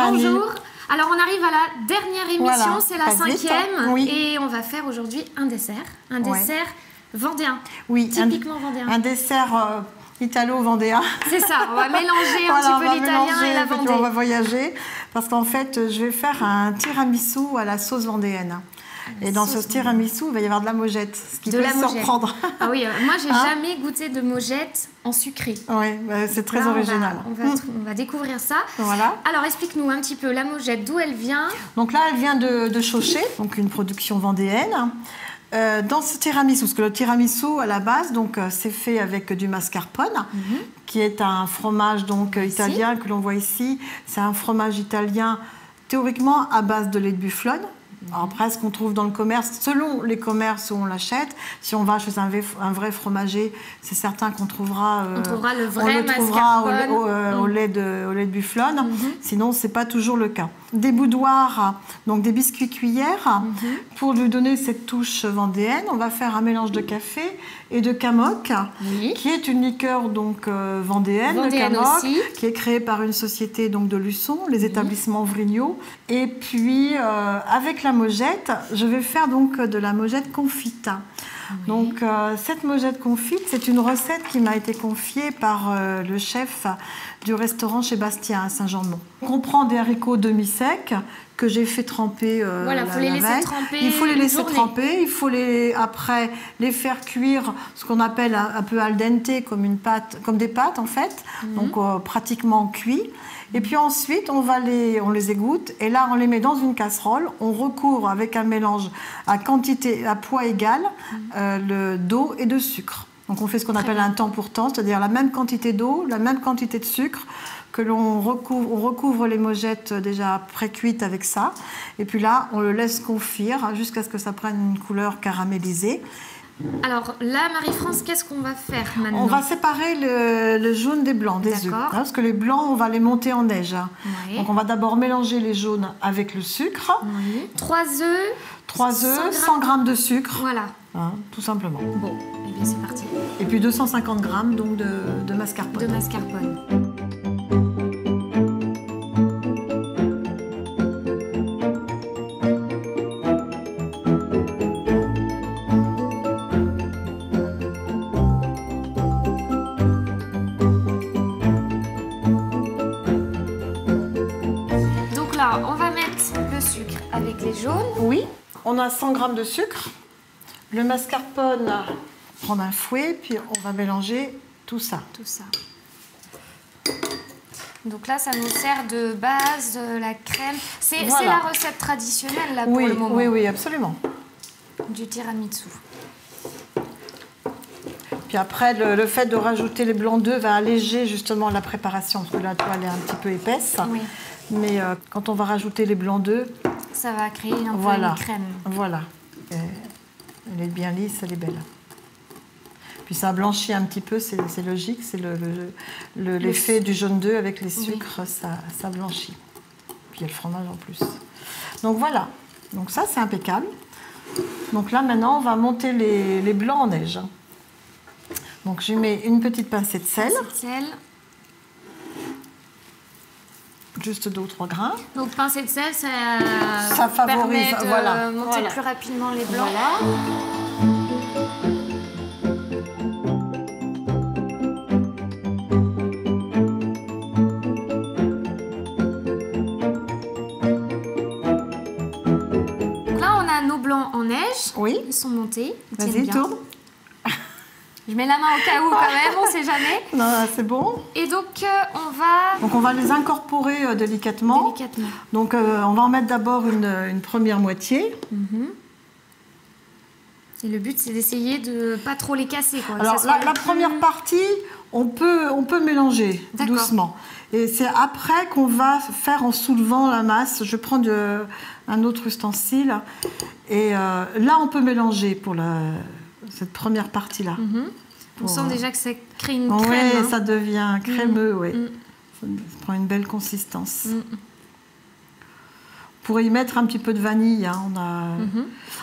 Annie. Bonjour. Alors on arrive à la dernière émission, Voilà, c'est la passe vite, 5e hein. Oui. et on va faire aujourd'hui un dessert vendéen, Oui, typiquement vendéen. Un dessert italo-vendéen. C'est ça, on va mélanger un Voilà, petit on peu va l'italien mélanger, et la puis Vendée. on va voyager parce qu'en fait, je vais faire un tiramisu à la sauce vendéenne. Et dans ce tiramisu, il va y avoir de la mojette, ce qui peut surprendre. Ah oui, moi j'ai jamais goûté de mojette en sucré. Oui, bah, c'est très original. On va découvrir ça. Voilà. Alors explique-nous un petit peu la mojette, d'où elle vient. Donc là, elle vient de Chauchet, donc une production vendéenne. Dans ce tiramisu, parce que le tiramisu à la base, donc c'est fait avec du mascarpone, qui est un fromage donc italien que l'on voit ici. C'est un fromage italien théoriquement à base de lait de bufflone. Alors, après, ce qu'on trouve dans le commerce, selon les commerces où on l'achète, si on va chez un vrai fromager, c'est certain qu'on trouvera, le vrai mascarpone au lait de bufflone. Sinon, ce n'est pas toujours le cas. Des boudoirs, donc des biscuits cuillères. Pour lui donner cette touche vendéenne, on va faire un mélange de café et de camok, qui est une liqueur donc vendéenne, le camok, aussi, qui est créée par une société donc de Luçon, les établissements Vrignot. Et puis avec la mojette, je vais faire donc de la mojette confite. Donc cette mojette confite, c'est une recette qui m'a été confiée par le chef du restaurant chez Bastien à Saint-Jean-de-Mont. On prend des haricots demi-secs que j'ai fait tremper voilà, faut les laisser tremper. Il faut les laisser tremper, il faut après les faire cuire ce qu'on appelle un peu al dente, comme des pâtes en fait, donc pratiquement cuit. Et puis ensuite, on les égoutte et là, on les met dans une casserole. On recouvre avec un mélange à poids égal d'eau et de sucre. Donc on fait ce qu'on appelle un temps pour temps, c'est-à-dire la même quantité d'eau, la même quantité de sucre que on recouvre les mojettes déjà pré-cuites avec ça. Et puis là, on le laisse confire jusqu'à ce que ça prenne une couleur caramélisée. Alors là, Marie-France, qu'est-ce qu'on va faire maintenant? On va séparer le jaune des blancs, des œufs. Parce que les blancs, on va les monter en neige. Donc on va d'abord mélanger les jaunes avec le sucre. 3 œufs. 3 œufs, 100 g de sucre. Voilà. Tout simplement. Bon, et bien c'est parti. Et puis 250 g donc de mascarpone. De mascarpone. Donc là, on va mettre le sucre avec les jaunes. Oui, on a 100 g de sucre. Le mascarpone, prendre un fouet, puis on va mélanger tout ça. Donc là, ça nous sert de base, la crème. C'est la recette traditionnelle là, pour le moment. Oui, absolument. Du tiramisu. Puis après, le fait de rajouter les blancs d'œufs va alléger justement la préparation, parce que la toile est un petit peu épaisse. Oui. Mais quand on va rajouter les blancs d'œufs, ça va créer un peu une crème. Voilà. Elle est bien lisse, elle est belle. Puis ça blanchit un petit peu, c'est logique, c'est l'effet du jaune d'œuf avec les sucres, ça blanchit. Puis il y a le fromage en plus. Donc voilà, donc ça c'est impeccable. Donc là maintenant on va monter les blancs en neige. Donc je mets une petite pincée de sel. Juste 2 ou 3 grains. Donc pincée de sel, ça favorise, permet de monter plus rapidement les blancs. Là, on a nos blancs en neige. Oui. Ils sont montés. Vas-y, tourne. Je mets la main au cas où quand même, on ne sait jamais. Non, c'est bon. Et donc, on va les incorporer délicatement. Donc, on va en mettre d'abord une première moitié. Et le but, c'est d'essayer de ne pas trop les casser. Quoi. Alors, la première partie, on peut mélanger doucement. Et c'est après qu'on va faire en soulevant la masse. Je prends un autre ustensile. Et là, on peut mélanger pour cette première partie-là. On sent déjà que ça crée une crème. Oui, ça devient crémeux, Ça prend une belle consistance. On pourrait y mettre un petit peu de vanille.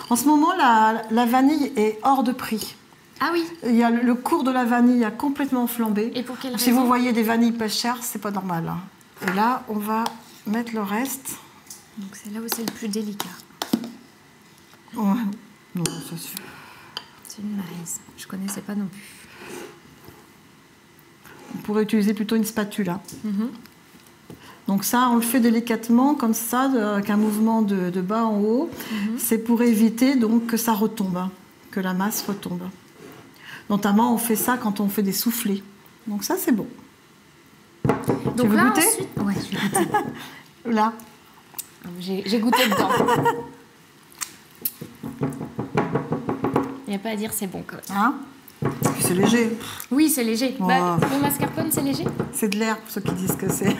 En ce moment, la vanille est hors de prix. Ah oui. Le cours de la vanille a complètement flambé. Et pour quelle raison ? Si vous voyez des vanilles pas chères, c'est pas normal. Et là, on va mettre le reste. Donc c'est là où c'est le plus délicat. Ouais. Non, ça suffit. C'est une maryse. Je connaissais pas non plus. On pourrait utiliser plutôt une spatule. Donc ça, on le fait délicatement, comme ça, avec un mouvement de bas en haut. C'est pour éviter donc que ça retombe, hein, que la masse retombe. Notamment, on fait ça quand on fait des soufflés. Donc ça, c'est bon. Donc tu veux là, goûter? ensuite... Ouais, je vais goûter. Là. J'ai goûté dedans. Il n'y a pas à dire, c'est bon. Hein? C'est léger. Oui, c'est léger. Oh. Bah, le mascarpone, c'est léger? C'est de l'air, pour ceux qui disent que c'est.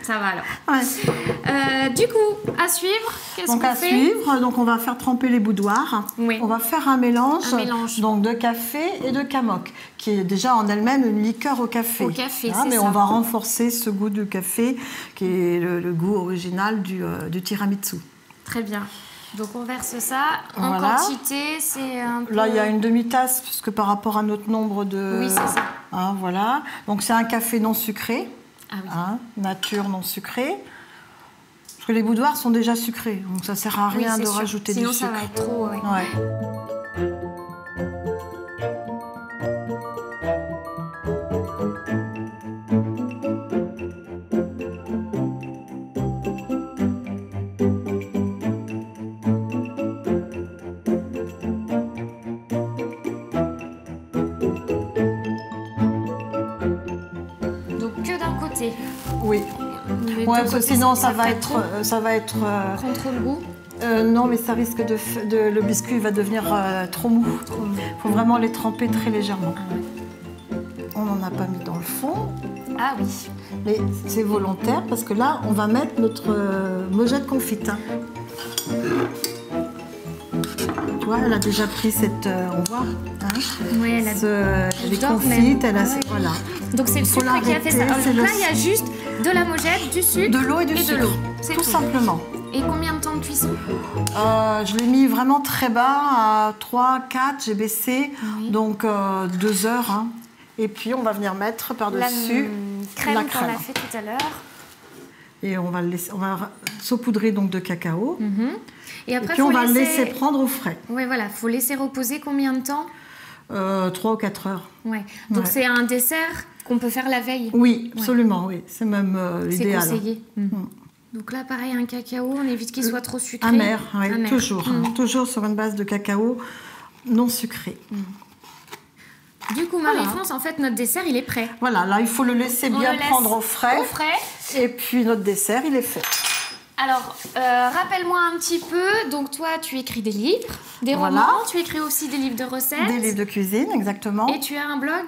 Ça va alors. Ouais. Du coup, à suivre, qu'est-ce qu'on fait? Donc à suivre, donc on va faire tremper les boudoirs. Oui. On va faire un mélange, donc de café et de camok, qui est déjà en elle-même une liqueur au café. Au café, hein, c'est mais ça. on va renforcer ce goût du café, qui est le goût original du tiramisu. Très bien. Donc on verse ça en Voilà. quantité, c'est un peu... Là, il y a une demi-tasse, puisque par rapport à notre nombre de... Oui, c'est ça. Hein, voilà. Donc c'est un café non sucré, Ah oui. hein, nature non sucré. Parce que les boudoirs sont déjà sucrés, donc ça sert à rien de rajouter Sinon, du sucre. ça va être trop... Ouais. Ouais. Donc que d'un côté. Oui. Les Ouais, deux parce que côtés, sinon ça ça va fait être, trop. ça va être. Prend trop le goût. Non, mais ça risque le biscuit va devenir trop mou. Il faut vraiment les tremper très légèrement. On n'en a pas mis dans le fond, Ah oui. mais c'est volontaire parce que là, on va mettre notre mojette confite. Hein. Tu vois, elle a déjà pris cette, on voit, hein, Oui, elle a... elle est J'adore confite, même. elle a, Ah ouais. voilà. Donc c'est le Faut sucre qui a fait ça. l'arrêter, Alors, c'est donc là, le- il y a juste de la mojette, du sucre De l'eau et du sucre. de l'eau. C'est tout simplement. Et combien de temps de cuisson? Je l'ai mis vraiment très bas, à 3, 4, j'ai baissé, Oui. donc 2 heures. Hein. Et puis on va venir mettre par-dessus crème la qu'on crème. a fait tout à l'heure. Et on va saupoudrer donc de cacao. Et Et après, puis on va le laisser prendre au frais. Oui, voilà, faut laisser reposer combien de temps? 3 ou 4 heures. Ouais. Donc Ouais. c'est un dessert qu'on peut faire la veille. Oui, absolument, oui. C'est même C'est l'idéal. conseillé. Donc là, pareil, un cacao, on évite qu'il soit trop sucré. Amer, oui, Amer. toujours. Toujours sur une base de cacao non sucré. Du coup, Marie-France, en fait, notre dessert, il est prêt. Voilà, là, il faut le laisser On bien le laisse prendre au frais. Au frais. Et puis notre dessert, il est fait. Alors, rappelle-moi un petit peu. Donc, toi, tu écris des livres, des Voilà. romans. Tu écris aussi des livres de recettes. Des livres de cuisine, exactement. Et tu as un blog.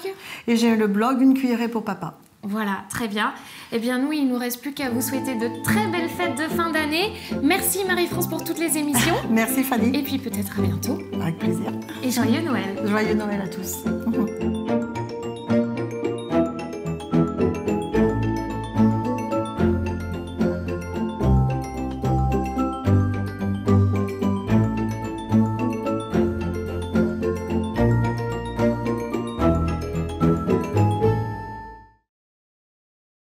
Et j'ai le blog Une cuillerée pour papa. Voilà, très bien. Eh bien, nous, il ne nous reste plus qu'à vous souhaiter de très belles fêtes de fin d'année. Merci, Marie-France, pour toutes les émissions. Merci Fanny. Et puis, peut-être à bientôt. Avec plaisir. Et joyeux Noël. Joyeux Noël à tous.